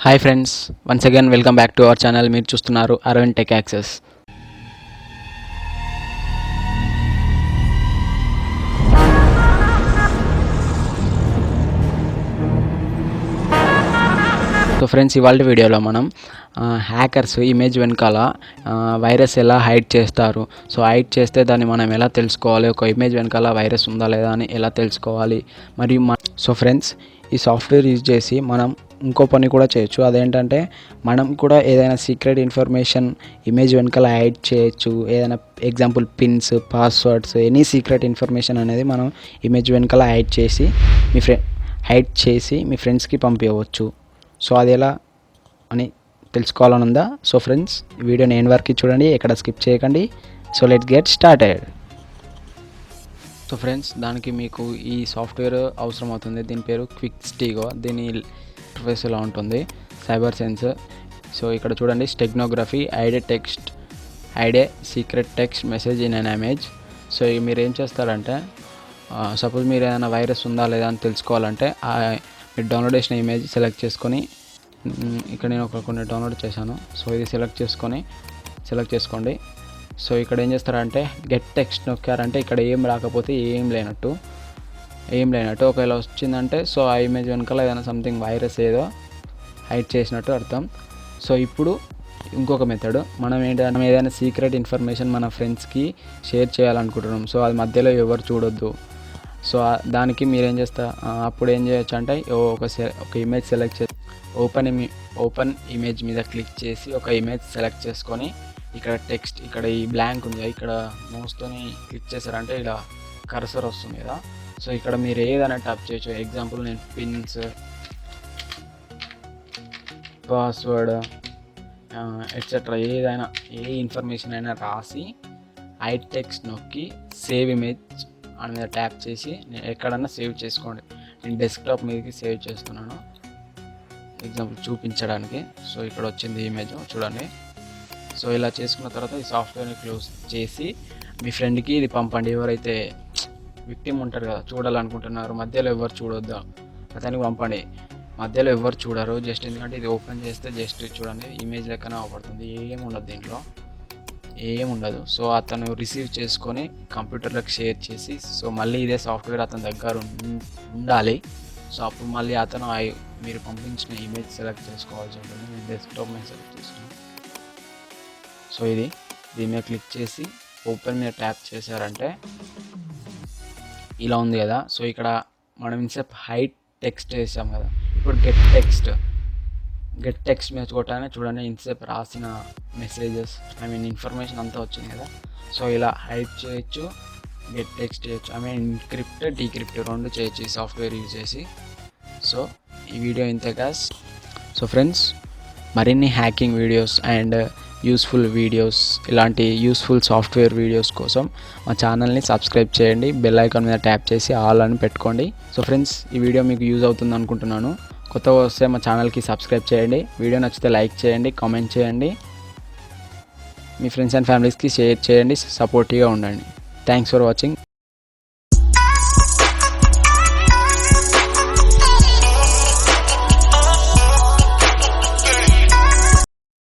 Hi friends, once again welcome back to our channel. మీరు చూస్తున్నారు Aravind Tech Access. So friends, ఇవాళ వీడియోలో మనం హ్యాకర్స్ ఇమేజ్ వెనకాల వైరస్ ఎలా హైడ్ చేస్తారు, సో హైడ్ చేస్తే దాన్ని మనం ఎలా తెలుసుకోవాలి, ఒక ఇమేజ్ వెనకాల వైరస్ ఉందా లేదా అని ఎలా తెలుసుకోవాలి, మరియు సో ఫ్రెండ్స్, ఈ సాఫ్ట్వేర్ యూజ్ చేసి మనం ఇంకో పని కూడా చేయొచ్చు. అదేంటంటే మనం కూడా ఏదైనా సీక్రెట్ ఇన్ఫర్మేషన్ ఇమేజ్ వెనకాల హైడ్ చేయొచ్చు. ఏదైనా example pins, passwords, any secret information అనేది మనం ఇమేజ్ వెనకాల హైడ్ చేసి మీ ఫ్రెండ్స్కి పంపించవచ్చు. సో అది ఎలా అని తెలుసుకోవాలని ఉందా? సో ఫ్రెండ్స్, ఈ వీడియోని ఎండ్ వరకు చూడండి, ఎక్కడ స్కిప్ చేయకండి. So let's get started. So friends, దానికి మీకు ఈ సాఫ్ట్వేర్ అవసరం అవుతుంది. దీని పేరు క్విక్ స్టీగో. దీని ఇంటర్ఫేస్ ఇలా ఉంటుంది, సైబర్ సెన్స్. సో ఇక్కడ చూడండి, steganography, hide secret text message in an image. So మీరు ఏం చేస్తారంటే, సపోజ్ మీరు ఏదైనా వైరస్ ఉందా లేదా అని తెలుసుకోవాలంటే మీరు డౌన్లోడ్ చేసిన ఇమేజ్ సెలెక్ట్ చేసుకొని, ఇక్కడ నేను కొన్ని డౌన్లోడ్ చేశాను. సో ఇది సెలెక్ట్ చేసుకోండి. సో ఇక్కడ ఏం చేస్తారంటే, గెట్ టెక్స్ట్ నొక్కారంటే ఇక్కడ ఏం రాకపోతే ఏం లేనట్టు. ఒకవేళ వచ్చిందంటే సో ఆ ఇమేజ్ వెనకాల ఏదైనా సంథింగ్ వైరస్ ఏదో హైడ్ చేసినట్టు అర్థం. సో ఇప్పుడు ఇంకొక మెథడ్, మనం ఏదైనా సీక్రెట్ ఇన్ఫర్మేషన్ మన ఫ్రెండ్స్కి షేర్ చేయాలనుకుంటున్నాం. సో అది మధ్యలో ఎవరు చూడొద్దు. సో దానికి మీరు ఏం అప్పుడు ఏం చేయొచ్చు అంటే, ఒక ఇమేజ్ సెలెక్ట్ చేసి ఓపెన్ ఇమేజ్ మీద క్లిక్ చేసి ఒక ఇమేజ్ సెలెక్ట్ చేసుకొని, ఇక్కడ టెక్స్ట్, ఇక్కడ ఈ బ్లాంక్ ఉంది, ఇక్కడ మౌస్తోని క్లిక్ చేశారంటే ఇలా కర్సర్ వస్తుంది కదా. సో ఇక్కడ మీరు ఏదైనా టైప్ చేయొచ్చు. ఎగ్జాంపుల్ నేను పిన్స్, పాస్వర్డ్ ఎట్సెట్రా ఏదైనా ఏ ఇన్ఫర్మేషన్ అయినా రాసి హైడ్ టెక్స్ట్ నొక్కి సేవ్ ఇమేజ్ అని మీద ట్యాప్ చేసి ఎక్కడన్నా సేవ్ చేసుకోండి. నేను డెస్క్టాప్ మీదకి సేవ్ చేస్తున్నాను ఎగ్జాంపుల్ చూపించడానికి. సో ఇక్కడ వచ్చింది ఇమేజ్ చూడండి. సో ఇలా చేసుకున్న తర్వాత ఈ సాఫ్ట్వేర్ని క్లోజ్ చేసి మీ ఫ్రెండ్కి ఇది పంపండి. ఎవరైతే విక్టిమ్ ఉంటారు కదా, చూడాలనుకుంటున్నారు, మధ్యలో ఎవరు చూడొద్దు, అతనికి పంపండి. మధ్యలో ఎవరు చూడరు, జస్ట్ ఎందుకంటే ఇది ఓపెన్ చేస్తే జస్ట్ చూడండి ఇమేజ్ లెక్కనే అవపడుతుంది, ఏముండదు దీంట్లో, ఏముండదు. సో అతను రిసీవ్ చేసుకొని కంప్యూటర్లకు షేర్ చేసి, సో మళ్ళీ ఇదే సాఫ్ట్వేర్ అతని దగ్గర ఉండాలి. సో అప్పుడు మళ్ళీ అతను మీరు పంపించిన ఇమేజ్ సెలెక్ట్ చేసుకోవాల్సి ఉంటుంది. నేను డెస్క్టాప్ మీద సెలెక్ట్ చేసుకున్నాను. సో దీని మీద క్లిక్ చేసి ఓపెన్ మీద ట్యాప్ చేశారంటే ఇలా ఉంది కదా. సో ఇక్కడ మనం ఇన్సేపు హైడ్ టెక్స్ట్ వేసాం కదా, ఇప్పుడు గెట్ టెక్స్ట్ మీద చూడండి ఇంతసేపు రాసిన మెసేజెస్, ఇన్ఫర్మేషన్ అంతా వచ్చింది కదా. సో ఇలా హైడ్ చేయొచ్చు, గెట్ టెక్స్ట్ చేయొచ్చు, ఎన్క్రిప్ట్, డీక్రిప్ట్ రెండు చేయొచ్చు ఈ సాఫ్ట్వేర్ యూజ్ చేసి. సో ఈ వీడియో ఇంతే గాయ్స్. సో ఫ్రెండ్స్, మరిన్ని hacking videos and useful videos, ఇలాంటి యూస్ఫుల్ సాఫ్ట్వేర్ వీడియోస్ కోసం మా ఛానల్ని సబ్స్క్రైబ్ చేయండి. బెల్ ఐకాన్ మీద ట్యాప్ చేసి ఆల్ అని పెట్టుకోండి. సో ఫ్రెండ్స్, ఈ వీడియో మీకు యూజ్ అవుతుంది అనుకుంటున్నాను. కొత్తగా వస్తే మా ఛానల్కి సబ్స్క్రైబ్ చేయండి. వీడియో నచ్చితే లైక్ చేయండి, కామెంట్ చేయండి, మీ ఫ్రెండ్స్ అండ్ ఫ్యామిలీస్కి షేర్ చేయండి, సపోర్టివ్గా ఉండండి. Thanks for watching.